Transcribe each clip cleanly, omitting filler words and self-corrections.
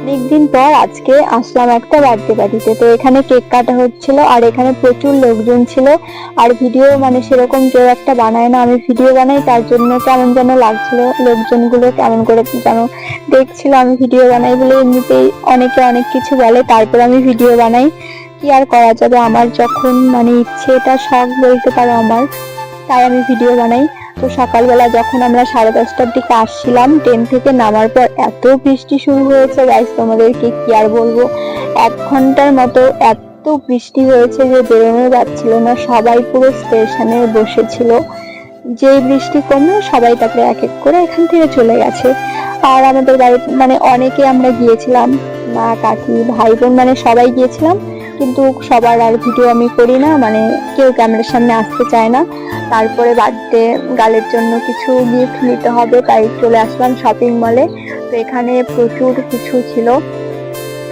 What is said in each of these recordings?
অনেকদিন পর আজকে আসলাম একটা বার্থডে পার্টিতে। তো এখানে কেক কাটা হচ্ছিল আর এখানে প্রচুর লোকজন ছিল। আর ভিডিও মানে সেরকম কেউ একটা বানায় না, আমি ভিডিও বানাই, তার জন্য কেমন যেন লাগছিল। লোকজনগুলো কেমন করে যেন দেখছিল আমি ভিডিও বানাই বলে। এমনিতেই অনেকে অনেক কিছু বলে, তারপর আমি ভিডিও বানাই। কি আর করা যাবে, আমার যখন মানে ইচ্ছে, এটা শখ বলতে পারো আমার, তাই আমি ভিডিও বানাই। তো সকালবেলা যখন আমরা 10:30টার দিকে আসছিলাম ট্রেন থেকে নামার পর এত বৃষ্টি শুরু হয়েছে গাইস, তোমাদেরকে কি আর বলবো। 1 ঘন্টার মতো এত বৃষ্টি হয়েছে যে বেরোনো যাচ্ছিল না, সবাই পুরো স্টেশনে বসেছিল। যেই বৃষ্টি কমলো সবাই তারপরে এক এক করে এখান থেকে চলে গেছে। আর আমাদের বাড়িতে মানে অনেকে আমরা গিয়েছিলাম, মা কাকি ভাই বোন মানে সবাই গিয়েছিলাম। কিন্তু সবার আর ভিডিও আমি করি না, মানে কেউ ক্যামেরার সামনে আসতে চায় না। তারপরে বার্থডে গালের জন্য কিছু গিফট নিতে হবে, তাই চলে আসলাম শপিং মলে। তো এখানে প্রচুর কিছু ছিল।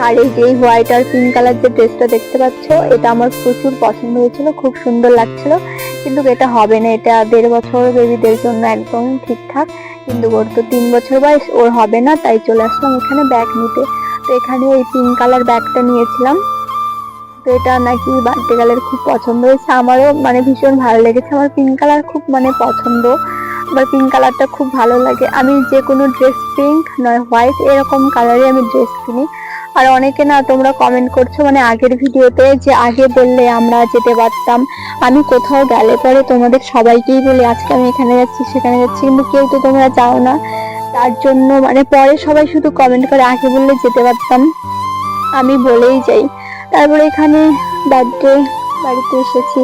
আর এই যে হোয়াইট আর পিঙ্ক কালার যে ড্রেসটা দেখতে পাচ্ছ, এটা আমার প্রচুর পছন্দ হয়েছিল, খুব সুন্দর লাগছিল। কিন্তু এটা হবে না, এটা 1.5 বছর বেবিদের জন্য একদম ঠিকঠাক। কিন্তু ওর তো 3 বছর বয়স, ওর হবে না, তাই চলে আসলাম এখানে ব্যাগ নিতে। তো এখানে এই পিঙ্ক কালার ব্যাগটা নিয়েছিলাম। তো এটা নাকি বার্থডে গার্লের খুব পছন্দ হয়েছে, আমারও মানে ভীষণ ভালো লেগেছে। আমার পিঙ্ক কালার খুব মানে পছন্দ, আমার পিঙ্ক কালারটা খুব ভালো লাগে। আমি যে কোনো ড্রেস পিঙ্ক নয় হোয়াইট এরকম কালারে আমি ড্রেস কিনি। আর অনেকে না তোমরা কমেন্ট করছো মানে আগের ভিডিওতে, যে আগে বললে আমরা যেতে পারতাম। আমি কোথাও গেলে পরে তোমাদের সবাইকেই বলি আজকে আমি এখানে যাচ্ছি সেখানে যাচ্ছি, কিন্তু কেউ তো তোমরা যাও না। তার জন্য মানে পরে সবাই শুধু কমেন্ট করে, আগে বললে যেতে পারতাম, আমি বলেই যাই। তারপরে এখানে বার্থডে বাড়িতে এসেছি।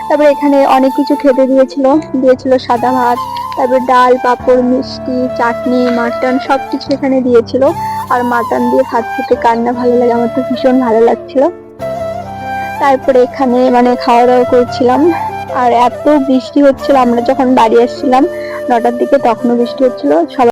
তারপরে এখানে অনেক কিছু খেতে দিয়েছিল সাদা ভাত, তারপর ডাল পাঁপড় মিষ্টি চাটনি মাটন সবকিছু এখানে দিয়েছিল। আর মাটন দিয়ে ভাত খেতে কার না ভালো লাগে, আমার তো ভীষণ ভালো লাগছিল। তারপরে এখানে মানে খাওয়া দাওয়া করছিলাম। আর এত বৃষ্টি হচ্ছিল, আমরা যখন বাড়ি আসছিলাম 9টার দিকে তখনও বৃষ্টি হচ্ছিল। সবাই